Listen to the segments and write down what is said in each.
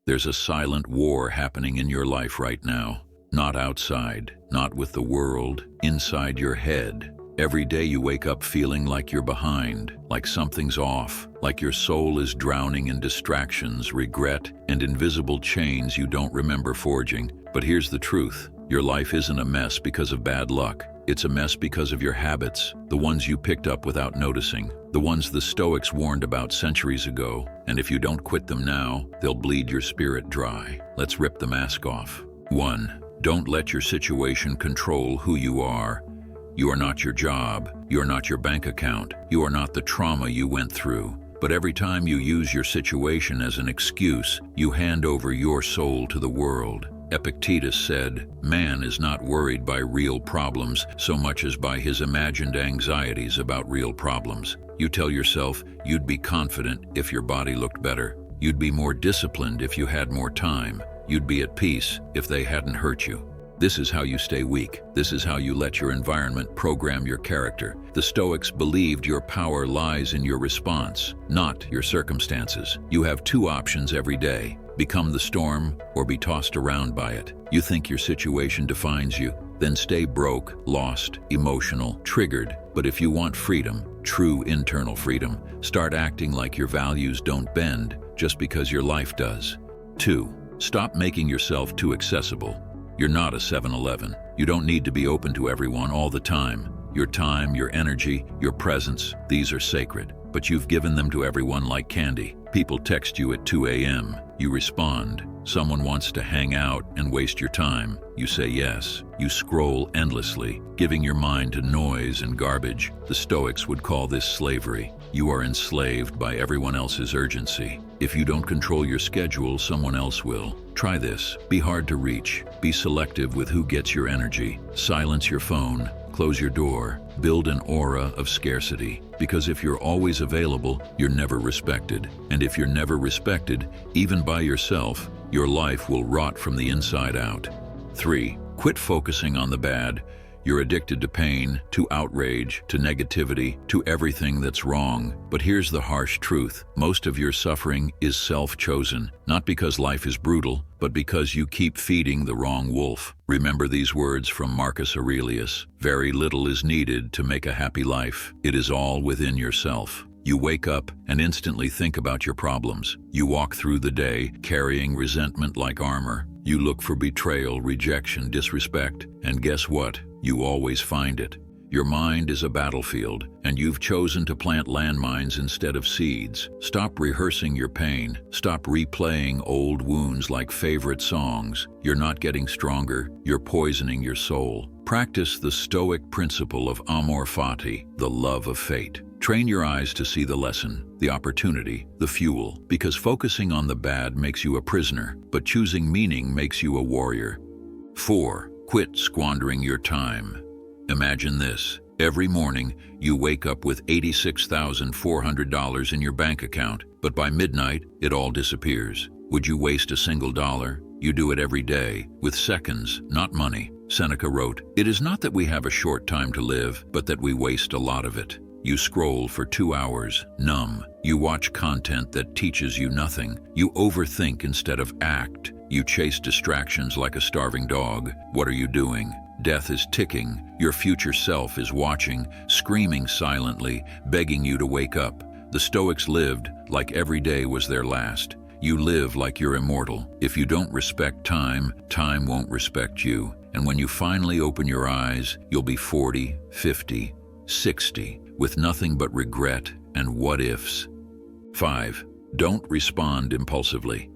There's a silent war happening in your life right now. Not outside, not with the world, inside your head. Every day you wake up feeling like you're behind, like something's off, like your soul is drowning in distractions, regret, and invisible chains you don't remember forging. But here's the truth. Your life isn't a mess because of bad luck. It's a mess because of your habits, the ones you picked up without noticing, the ones the Stoics warned about centuries ago. And if you don't quit them now, they'll bleed your spirit dry. Let's rip the mask off. 1. Don't let your situation control who you are. You are not your job. You are not your bank account. You are not the trauma you went through. But every time you use your situation as an excuse, you hand over your soul to the world. Epictetus said, "Man is not worried by real problems so much as by his imagined anxieties about real problems." You tell yourself you'd be confident if your body looked better. You'd be more disciplined if you had more time. You'd be at peace if they hadn't hurt you. This is how you stay weak. This is how you let your environment program your character. The Stoics believed your power lies in your response, not your circumstances. You have 2 options every day: become the storm or be tossed around by it. You think your situation defines you, then stay broke, lost, emotional, triggered. But if you want freedom, true internal freedom, start acting like your values don't bend just because your life does. 2. Stop making yourself too accessible. You're not a 7-Eleven. You don't need to be open to everyone all the time. Your time, your energy, your presence, these are sacred. But you've given them to everyone like candy. People text you at 2 a.m. You respond. Someone wants to hang out and waste your time. You say yes. You scroll endlessly, giving your mind to noise and garbage. The Stoics would call this slavery. You are enslaved by everyone else's urgency. If you don't control your schedule, someone else will. Try this. Be hard to reach. Be selective with who gets your energy. Silence your phone. Close your door. Build an aura of scarcity. Because if you're always available, you're never respected. And if you're never respected, even by yourself, your life will rot from the inside out. 3. Quit focusing on the bad. You're addicted to pain, to outrage, to negativity, to everything that's wrong. But here's the harsh truth. Most of your suffering is self-chosen, not because life is brutal, but because you keep feeding the wrong wolf. Remember these words from Marcus Aurelius. Very little is needed to make a happy life. It is all within yourself. You wake up and instantly think about your problems. You walk through the day carrying resentment like armor. You look for betrayal, rejection, disrespect, and guess what? You always find it. Your mind is a battlefield, and you've chosen to plant landmines instead of seeds. Stop rehearsing your pain. Stop replaying old wounds like favorite songs. You're not getting stronger, you're poisoning your soul. Practice the Stoic principle of amor fati, the love of fate. Train your eyes to see the lesson, the opportunity, the fuel, because focusing on the bad makes you a prisoner, but choosing meaning makes you a warrior. 4. Quit squandering your time. Imagine this. Every morning, you wake up with $86,400 in your bank account, but by midnight, it all disappears. Would you waste a single dollar? You do it every day, with seconds, not money. Seneca wrote, "It is not that we have a short time to live, but that we waste a lot of it." You scroll for 2 hours, numb. You watch content that teaches you nothing. You overthink instead of act. You chase distractions like a starving dog. What are you doing? Death is ticking. Your future self is watching, screaming silently, begging you to wake up. The Stoics lived like every day was their last. You live like you're immortal. If you don't respect time, time won't respect you. And when you finally open your eyes, you'll be 40, 50, 60, with nothing but regret and what-ifs. 5. Don't respond impulsively.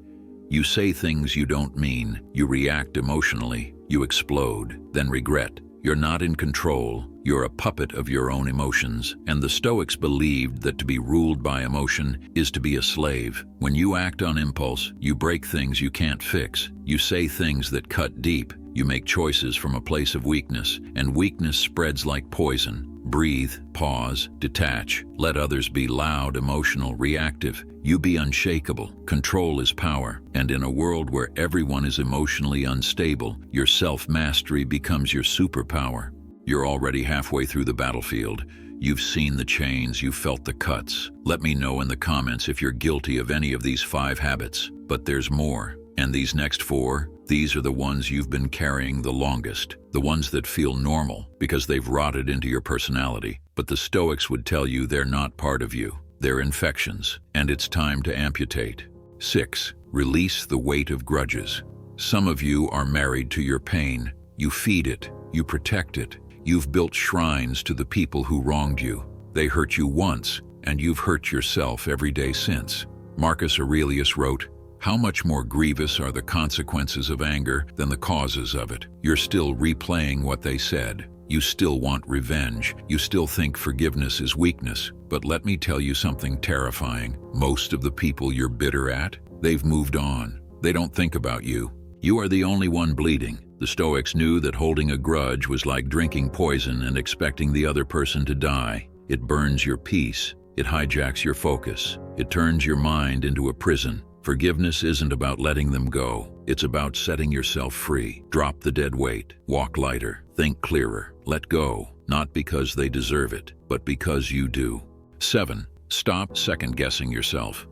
You say things you don't mean. You react emotionally. You explode, then regret. You're not in control. You're a puppet of your own emotions. And the Stoics believed that to be ruled by emotion is to be a slave. When you act on impulse, you break things you can't fix. You say things that cut deep. You make choices from a place of weakness, and weakness spreads like poison. Breathe, pause, detach. Let others be loud, emotional, reactive. You be unshakable. Control is power. And in a world where everyone is emotionally unstable, your self-mastery becomes your superpower. You're already halfway through the battlefield. You've seen the chains, you've felt the cuts. Let me know in the comments if you're guilty of any of these 5 habits. But there's more. And these next 4, these are the ones you've been carrying the longest. The ones that feel normal because they've rotted into your personality. But the Stoics would tell you they're not part of you. They're infections, and it's time to amputate. 6. Release the weight of grudges. Some of you are married to your pain. You feed it. You protect it. You've built shrines to the people who wronged you. They hurt you once, and you've hurt yourself every day since. Marcus Aurelius wrote, "How much more grievous are the consequences of anger than the causes of it?" You're still replaying what they said. You still want revenge. You still think forgiveness is weakness. But let me tell you something terrifying. Most of the people you're bitter at, they've moved on. They don't think about you. You are the only one bleeding. The Stoics knew that holding a grudge was like drinking poison and expecting the other person to die. It burns your peace. It hijacks your focus. It turns your mind into a prison. Forgiveness isn't about letting them go. It's about setting yourself free. Drop the dead weight. Walk lighter. Think clearer. Let go. Not because they deserve it, but because you do. 7. Stop second-guessing yourself.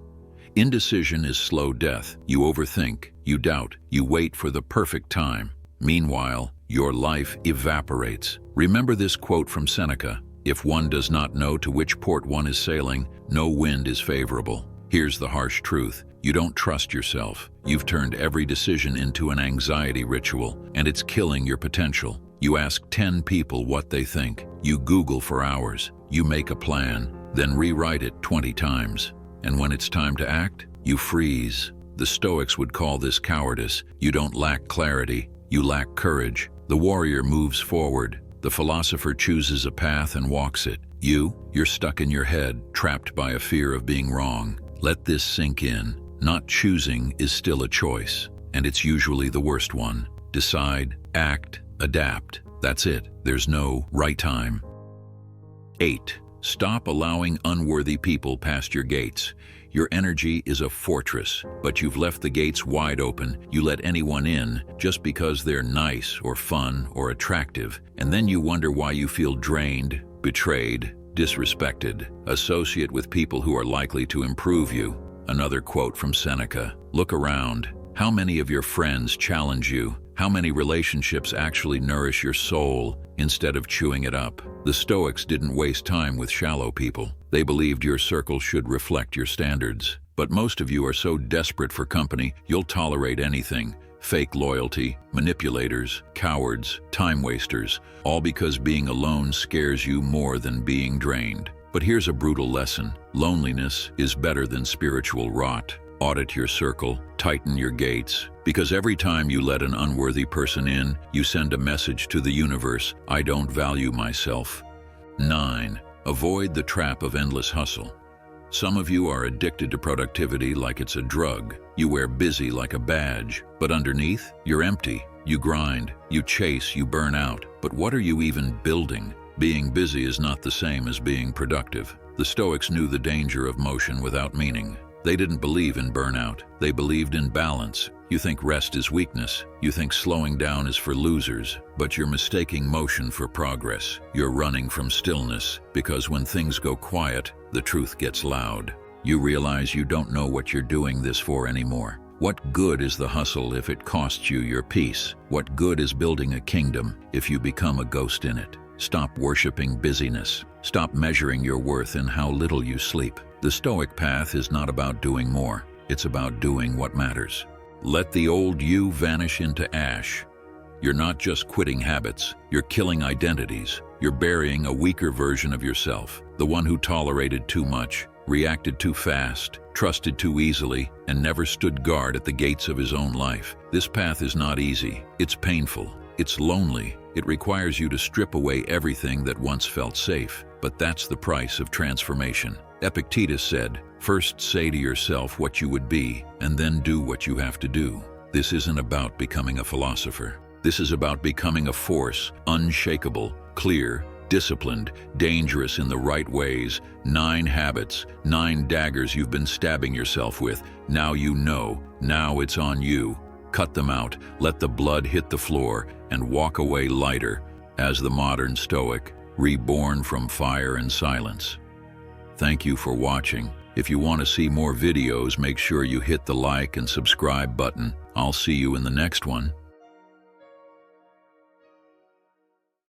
Indecision is slow death. You overthink. You doubt. You wait for the perfect time. Meanwhile, your life evaporates. Remember this quote from Seneca: "If one does not know to which port one is sailing, no wind is favorable." Here's the harsh truth. You don't trust yourself. You've turned every decision into an anxiety ritual, and it's killing your potential. You ask 10 people what they think. You Google for hours. You make a plan, then rewrite it 20 times. And when it's time to act, you freeze. The Stoics would call this cowardice. You don't lack clarity. You lack courage. The warrior moves forward. The philosopher chooses a path and walks it. You're stuck in your head, trapped by a fear of being wrong. Let this sink in. Not choosing is still a choice, and it's usually the worst one. Decide, act, adapt. That's it. There's no right time. 8. Stop allowing unworthy people past your gates. Your energy is a fortress, but you've left the gates wide open. You let anyone in just because they're nice or fun or attractive, and then you wonder why you feel drained, betrayed, disrespected. Associate with people who are likely to improve you. Another quote from Seneca: "Look around. How many of your friends challenge you? How many relationships actually nourish your soul instead of chewing it up?" The Stoics didn't waste time with shallow people. They believed your circle should reflect your standards. But most of you are so desperate for company, you'll tolerate anything. Fake loyalty, manipulators, cowards, time wasters, all because being alone scares you more than being drained. But here's a brutal lesson. Loneliness is better than spiritual rot. Audit your circle, tighten your gates, because every time you let an unworthy person in, you send a message to the universe: I don't value myself. 9. Avoid the trap of endless hustle. Some of you are addicted to productivity like it's a drug. You wear busy like a badge, but underneath, you're empty. You grind, you chase, you burn out. But what are you even building? Being busy is not the same as being productive. The Stoics knew the danger of motion without meaning. They didn't believe in burnout. They believed in balance. You think rest is weakness. You think slowing down is for losers. But you're mistaking motion for progress. You're running from stillness, because when things go quiet, the truth gets loud. You realize you don't know what you're doing this for anymore. What good is the hustle if it costs you your peace? What good is building a kingdom if you become a ghost in it? Stop worshiping busyness. Stop measuring your worth in how little you sleep. The Stoic path is not about doing more. It's about doing what matters. Let the old you vanish into ash. You're not just quitting habits. You're killing identities. You're burying a weaker version of yourself. The one who tolerated too much, reacted too fast, trusted too easily, and never stood guard at the gates of his own life. This path is not easy. It's painful. It's lonely. It requires you to strip away everything that once felt safe. But that's the price of transformation. Epictetus said, "First say to yourself what you would be, and then do what you have to do." This isn't about becoming a philosopher. This is about becoming a force, unshakable, clear, disciplined, dangerous in the right ways. 9 habits, 9 daggers you've been stabbing yourself with. Now you know. Now it's on you. Cut them out, let the blood hit the floor, and walk away lighter. As the modern Stoic, reborn from fire and silence. Thank you for watching. If you want to see more videos, make sure you hit the like and subscribe button. I'll see you in the next one.